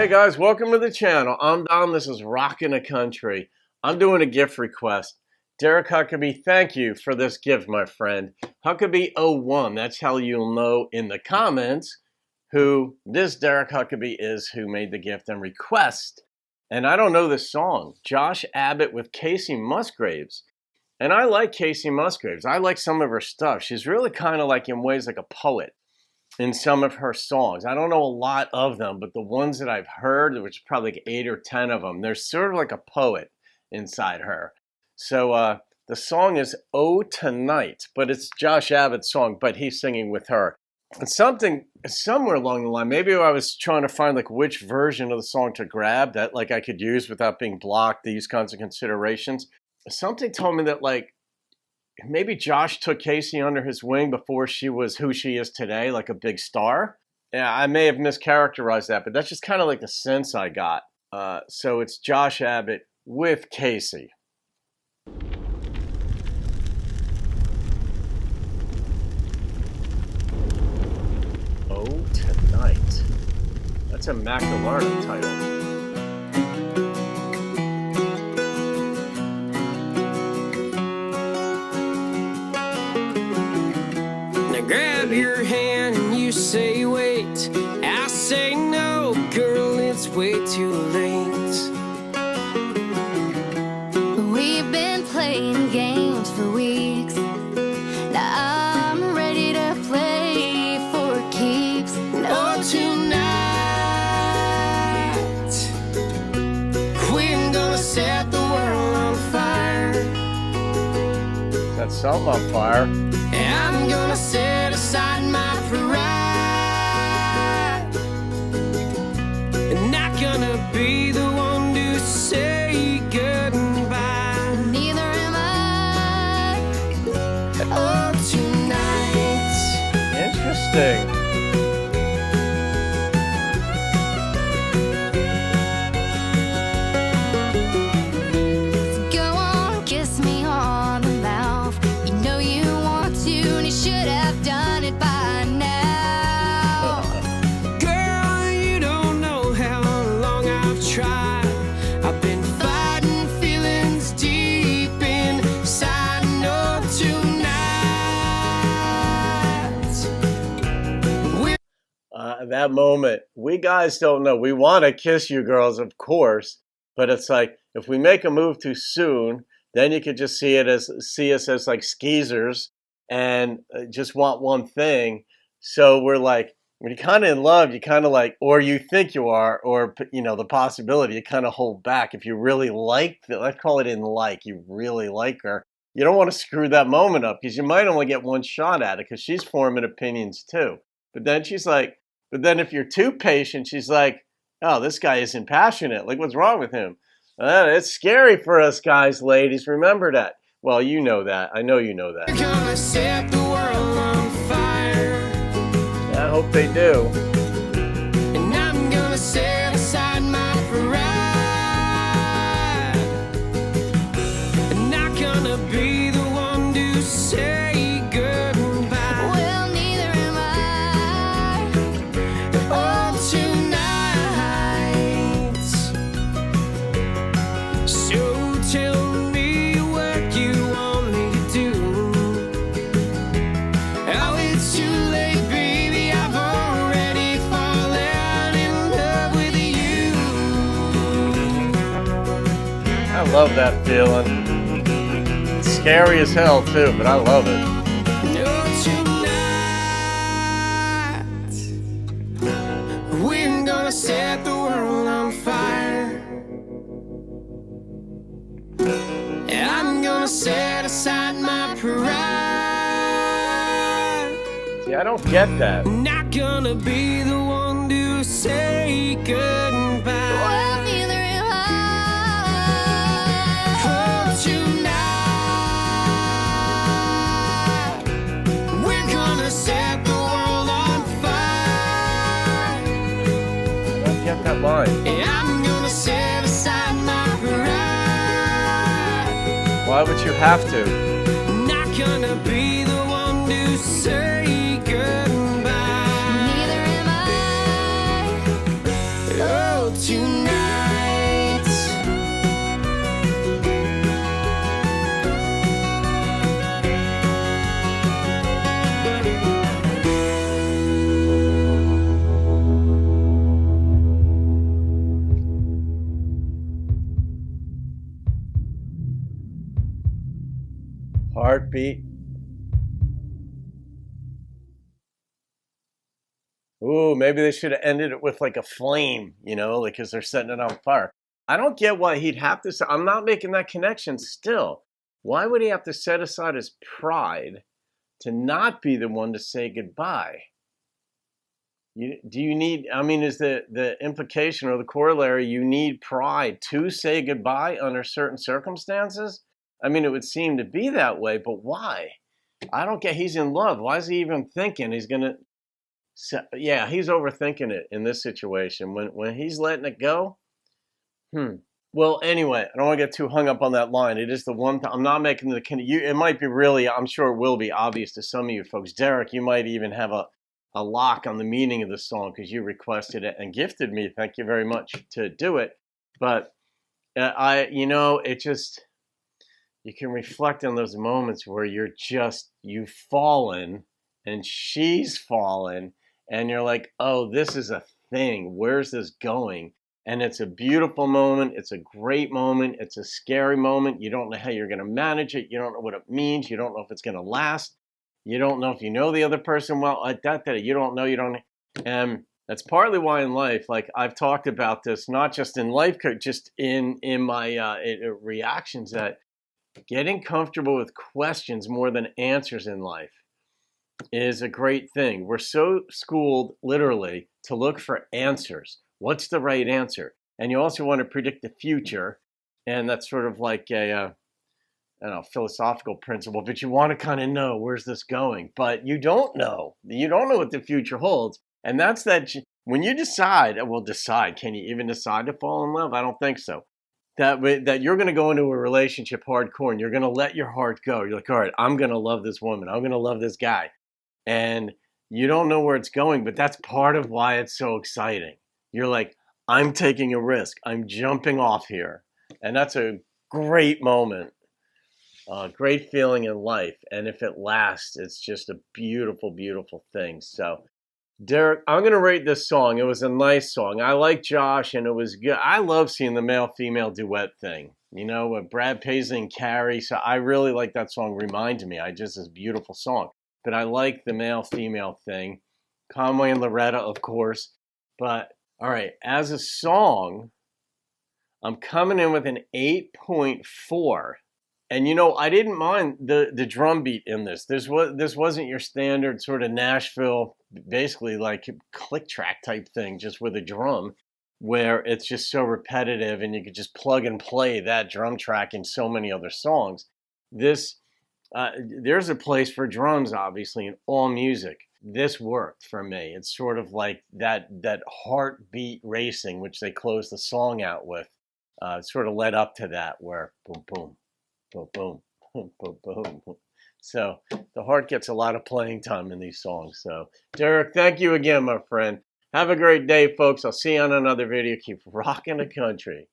Hey guys, welcome to the channel. I'm Don, this is Rockin' the Country. I'm doing a gift request. Derek Huckaby, thank you for this gift, my friend. Huckaby01, that's how you'll know in the comments who this Derek Huckaby is who made the gift and request. And I don't know this song, Josh Abbott with Kacey Musgraves. And I like Kacey Musgraves. I like some of her stuff. She's really kind of like, in ways, like a poet in some of her songs. I don't know a lot of them, but the ones that I've heard, which is probably like 8 or 10 of them, there's sort of like a poet inside her. So the song is Oh Tonight, but it's Josh Abbott's song, but he's singing with her. And somewhere along the line, maybe I was trying to find like which version of the song to grab that like I could use without being blocked, these kinds of considerations. Something told me that like maybe Josh took Kacey under his wing before she was who she is today, like a big star. Yeah, I may have mischaracterized that, but that's just kind of like the sense I got. So it's Josh Abbott with Kacey. Oh Tonight. That's a Macalarna title. Grab your hand and you say wait. I say no, girl, it's way too late. We've been playing games for weeks. Now I'm ready to play for keeps. No, tonight we're gonna set the world on fire. That something on fire. I'm gonna set aside my pride. I'm not gonna be the one to say goodbye. Neither am I. Oh, tonight. Interesting. Go on, kiss me on the mouth. You know you want to, and you should have done it by now. Girl, you don't know how long I've tried. I've been fighting feelings deep inside. No, tonight. That moment, we guys don't know. We want to kiss you girls, of course, but it's like if we make a move too soon, then you could just see us as like skeezers and just want one thing. So we're like, when you're kind of in love, you kind of like, or you think you are, or you know, the possibility, you kind of hold back. If you really like, let's call it in like, you really like her, you don't want to screw that moment up because you might only get one shot at it because she's forming opinions too. But then she's like, but then if you're too patient, she's like, oh, this guy isn't passionate. Like, what's wrong with him? It's scary for us guys, ladies. Remember that. Well, you know that. I know you know that. We're gonna set the world on fire. I hope they do. And I'm gonna set aside my pride. I'm not gonna be the one to say goodbye. Well, neither am I. Oh, tonight. So tell me what you want me to do. Oh, it's too late, baby. I've already fallen in love with you. I love that feeling. It's scary as hell, too, but I love it. No, tonight. We're gonna set the world on fire. I'm gonna set aside my pride. See, I don't get that. Not gonna be the one to say goodbye. Well, neither am I. Oh, tonight. We're gonna set the world on fire. I don't get that line. I'm gonna set aside my pride. Why would you have to? Not gonna be the one to say goodbye. Neither am I. Oh, heartbeat. Ooh, maybe they should have ended it with like a flame, you know, like because they're setting it on fire. I don't get why he'd have to say, I'm not making that connection still. Why would he have to set aside his pride to not be the one to say goodbye? Do you need, I mean, is the implication or the corollary, you need pride to say goodbye under certain circumstances? I mean, it would seem to be that way, but why? I don't get, he's in love. Why is he even thinking he's going to, yeah, he's overthinking it in this situation. When he's letting it go, Well, anyway, I don't want to get too hung up on that line. It is the one I'm not making the, it might be really, I'm sure it will be obvious to some of you folks. Derek, you might even have a lock on the meaning of the song because you requested it and gifted me. Thank you very much to do it. But it just, you can reflect on those moments where you've fallen and she's fallen and you're like, oh, this is a thing. Where's this going? And it's a beautiful moment. It's a great moment. It's a scary moment. You don't know how you're going to manage it. You don't know what it means. You don't know if it's going to last. You don't know if you know the other person well. You don't know. And that's partly why in life, like I've talked about this, not just in life, just in my reactions, that getting comfortable with questions more than answers in life is a great thing. We're so schooled literally to look for answers. What's the right answer? And you also want to predict the future. And that's sort of like a philosophical principle, but you want to kind of know where's this going, but you don't know. You don't know what the future holds. And that's that when you decide, can you even decide to fall in love? I don't think so. That you're going to go into a relationship hardcore and you're going to let your heart go. You're like, all right, I'm going to love this woman. I'm going to love this guy. And you don't know where it's going, but that's part of why it's so exciting. You're like, I'm taking a risk. I'm jumping off here. And that's a great moment, a great feeling in life. And if it lasts, it's just a beautiful, beautiful thing. So, Derek, I'm going to rate this song. It was a nice song. I like Josh, and it was good. I love seeing the male-female duet thing, with Brad Paisley and Carrie. So I really like that song, Remind Me. It's a beautiful song. But I like the male-female thing. Conway and Loretta, of course. But, all right, as a song, I'm coming in with an 8.4. And, I didn't mind the drum beat in this. This wasn't your standard sort of Nashville, basically like click track type thing, just with a drum, where it's just so repetitive and you could just plug and play that drum track in so many other songs. There's a place for drums, obviously, in all music. This worked for me. It's sort of like that heartbeat racing, which they close the song out with. Sort of led up to that, where boom, boom, boom, boom, boom, boom, boom. So the heart gets a lot of playing time in these songs. So, Derek, thank you again, my friend. Have a great day, folks. I'll see you on another video. Keep rocking the country.